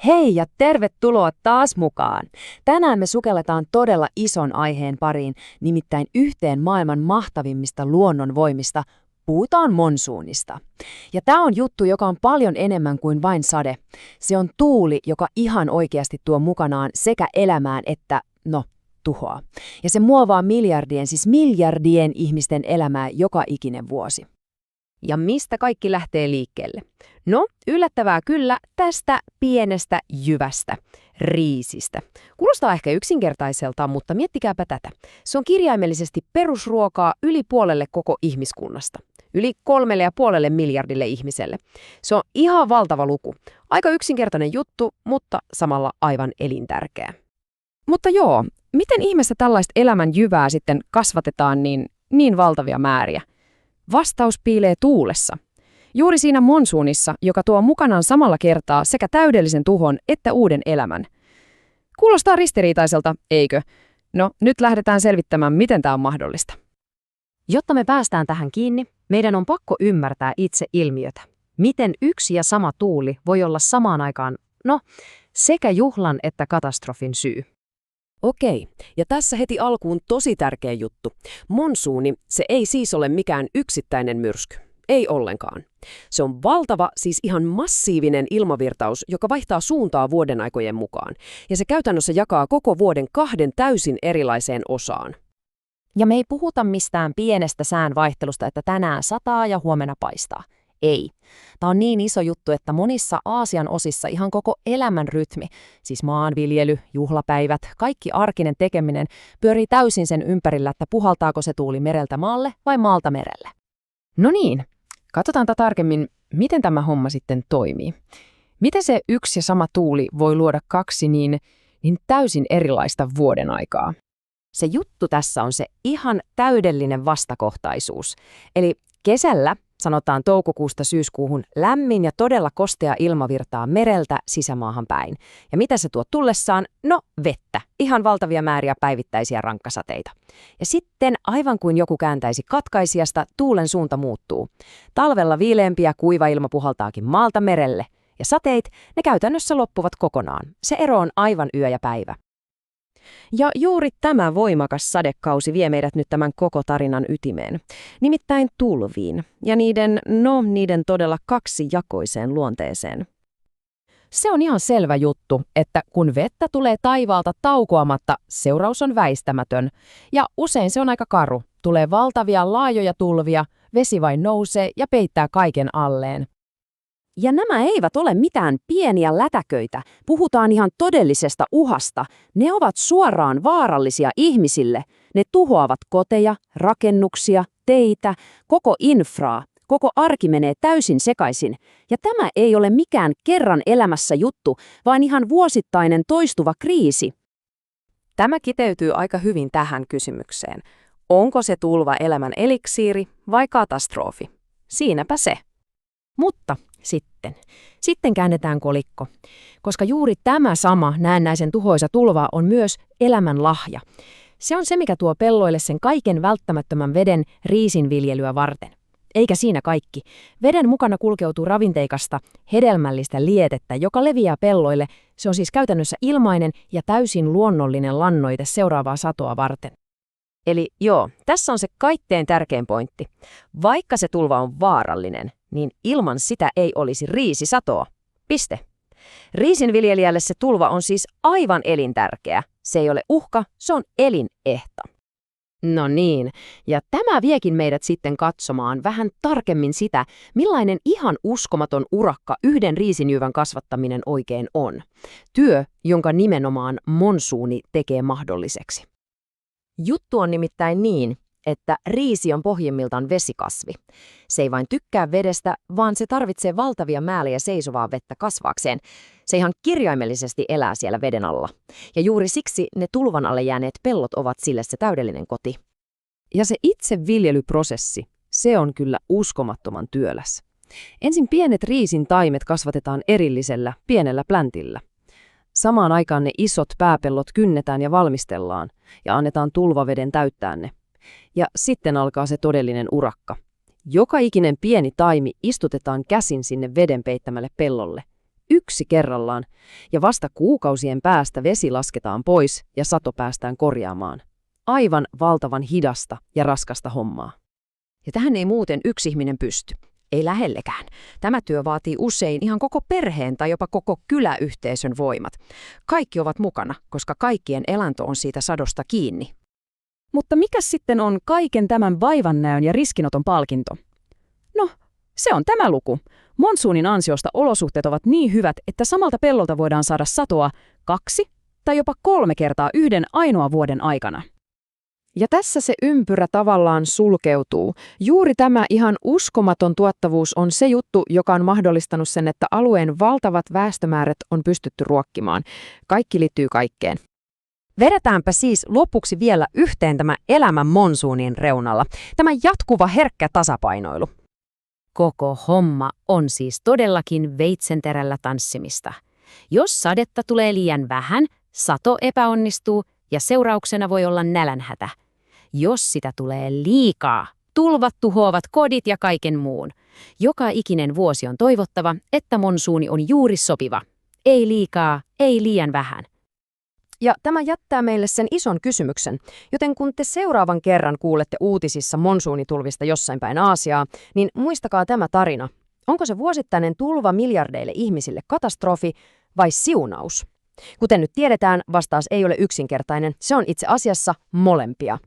Hei ja tervetuloa taas mukaan! Tänään me sukelletaan todella ison aiheen pariin, nimittäin yhteen maailman mahtavimmista luonnonvoimista. Puhutaan monsuunista. Ja tämä on juttu, joka on paljon enemmän kuin vain sade. Se on tuuli, joka ihan oikeasti tuo mukanaan sekä elämään että, tuhoa. Ja se muovaa miljardien ihmisten elämää joka ikinen vuosi. Ja mistä kaikki lähtee liikkeelle? No, yllättävää kyllä tästä pienestä jyvästä, riisistä. Kuulostaa ehkä yksinkertaiselta, mutta miettikääpä tätä. Se on kirjaimellisesti perusruokaa yli puolelle koko ihmiskunnasta. Yli 3,5 miljardille ihmiselle. Se on ihan valtava luku. Aika yksinkertainen juttu, mutta samalla aivan elintärkeä. Mutta joo, miten ihmeessä tällaista elämän jyvää sitten kasvatetaan niin valtavia määriä? Vastaus piilee tuulessa. Juuri siinä monsuunissa, joka tuo mukanaan samalla kertaa sekä täydellisen tuhon että uuden elämän. Kuulostaa ristiriitaiselta, eikö? No, nyt lähdetään selvittämään, miten tämä on mahdollista. Jotta me päästään tähän kiinni, meidän on pakko ymmärtää itse ilmiötä. Miten yksi ja sama tuuli voi olla samaan aikaan, sekä juhlan että katastrofin syy. Okei, ja tässä heti alkuun tosi tärkeä juttu. Monsuuni, se ei siis ole mikään yksittäinen myrsky. Ei ollenkaan. Se on valtava, siis ihan massiivinen ilmavirtaus, joka vaihtaa suuntaa vuodenaikojen mukaan. Ja se käytännössä jakaa koko vuoden 2 täysin erilaiseen osaan. Ja me ei puhuta mistään pienestä säänvaihtelusta, että tänään sataa ja huomenna paistaa. Ei. Tämä on niin iso juttu, että monissa Aasian osissa ihan koko elämän rytmi, siis maanviljely, juhlapäivät, kaikki arkinen tekeminen, pyörii täysin sen ympärillä, että puhaltaako se tuuli mereltä maalle vai maalta merelle. No niin, katsotaan tarkemmin, miten tämä homma sitten toimii. Miten se yksi ja sama tuuli voi luoda 2 niin täysin erilaista vuodenaikaa? Se juttu tässä on se ihan täydellinen vastakohtaisuus. Eli kesällä, sanotaan toukokuusta syyskuuhun, lämmin ja todella kostea ilma virtaa mereltä sisämaahan päin. Ja mitä se tuo tullessaan? No, vettä. Ihan valtavia määriä päivittäisiä rankkasateita. Ja sitten, aivan kuin joku kääntäisi katkaisijasta, tuulen suunta muuttuu. Talvella viileämpi ja kuiva ilma puhaltaakin maalta merelle. Ja sateet, ne käytännössä loppuvat kokonaan. Se ero on aivan yö ja päivä. Ja juuri tämä voimakas sadekausi vie meidät nyt tämän koko tarinan ytimeen, nimittäin tulviin ja niiden todella kaksijakoiseen luonteeseen. Se on ihan selvä juttu, että kun vettä tulee taivaalta taukoamatta, seuraus on väistämätön, ja usein se on aika karu. Tulee valtavia laajoja tulvia, vesi vain nousee ja peittää kaiken alleen. Ja nämä eivät ole mitään pieniä lätäköitä. Puhutaan ihan todellisesta uhasta. Ne ovat suoraan vaarallisia ihmisille. Ne tuhoavat koteja, rakennuksia, teitä, koko infraa. Koko arki menee täysin sekaisin. Ja tämä ei ole mikään kerran elämässä juttu, vaan ihan vuosittainen toistuva kriisi. Tämä kiteytyy aika hyvin tähän kysymykseen. Onko se tulva elämän eliksiiri vai katastrofi? Siinäpä se. Mutta sitten käännetään kolikko, koska juuri tämä sama näennäisen tuhoisa tulva on myös elämän lahja. Se on se, mikä tuo pelloille sen kaiken välttämättömän veden riisinviljelyä varten. Eikä siinä kaikki. Veden mukana kulkeutuu ravinteikasta, hedelmällistä lietettä, joka leviää pelloille. Se on siis käytännössä ilmainen ja täysin luonnollinen lannoite seuraavaa satoa varten. Eli tässä on se kaikkein tärkein pointti. Vaikka se tulva on vaarallinen, niin ilman sitä ei olisi riisisatoa. Piste. Riisinviljelijälle se tulva on siis aivan elintärkeä. Se ei ole uhka, se on elinehto. No niin, ja tämä viekin meidät sitten katsomaan vähän tarkemmin sitä, millainen ihan uskomaton urakka yhden riisinjyvän kasvattaminen oikein on. Työ, jonka nimenomaan monsuuni tekee mahdolliseksi. Juttu on nimittäin niin, että riisi on pohjimmiltaan vesikasvi. Se ei vain tykkää vedestä, vaan se tarvitsee valtavia määriä seisovaa vettä kasvaakseen. Se ihan kirjaimellisesti elää siellä veden alla. Ja juuri siksi ne tulvan alle jääneet pellot ovat sille se täydellinen koti. Ja se itse viljelyprosessi, se on kyllä uskomattoman työläs. Ensin pienet riisin taimet kasvatetaan erillisellä, pienellä pläntillä. Samaan aikaan ne isot pääpellot kynnetään ja valmistellaan ja annetaan tulvaveden täyttää ne. Ja sitten alkaa se todellinen urakka. Joka ikinen pieni taimi istutetaan käsin sinne veden peittämälle pellolle. yksi kerrallaan, ja vasta kuukausien päästä vesi lasketaan pois ja sato päästään korjaamaan. Aivan valtavan hidasta ja raskasta hommaa. Ja tähän ei muuten yksi ihminen pysty. Ei lähellekään. Tämä työ vaatii usein ihan koko perheen tai jopa koko kyläyhteisön voimat. Kaikki ovat mukana, koska kaikkien elanto on siitä sadosta kiinni. Mutta mikä sitten on kaiken tämän vaivannäön ja riskinoton palkinto? No, se on tämä luku. Monsuunin ansiosta olosuhteet ovat niin hyvät, että samalta pellolta voidaan saada satoa 2 tai jopa 3 kertaa yhden ainoa vuoden aikana. Ja tässä se ympyrä tavallaan sulkeutuu. Juuri tämä ihan uskomaton tuottavuus on se juttu, joka on mahdollistanut sen, että alueen valtavat väestömäärät on pystytty ruokkimaan. Kaikki liittyy kaikkeen. Vedetäänpä siis lopuksi vielä yhteen tämä elämän monsuunin reunalla. Tämä jatkuva herkkä tasapainoilu. Koko homma on siis todellakin veitsenterällä tanssimista. Jos sadetta tulee liian vähän, sato epäonnistuu ja seurauksena voi olla nälänhätä. Jos sitä tulee liikaa, tulvat tuhoavat kodit ja kaiken muun. Joka ikinen vuosi on toivottava, että monsuuni on juuri sopiva. Ei liikaa, ei liian vähän. Ja tämä jättää meille sen ison kysymyksen, joten kun te seuraavan kerran kuulette uutisissa monsuunitulvista jossain päin Aasiaa, niin muistakaa tämä tarina. Onko se vuosittainen tulva miljardeille ihmisille katastrofi vai siunaus? Kuten nyt tiedetään, vastaus ei ole yksinkertainen, se on itse asiassa molempia.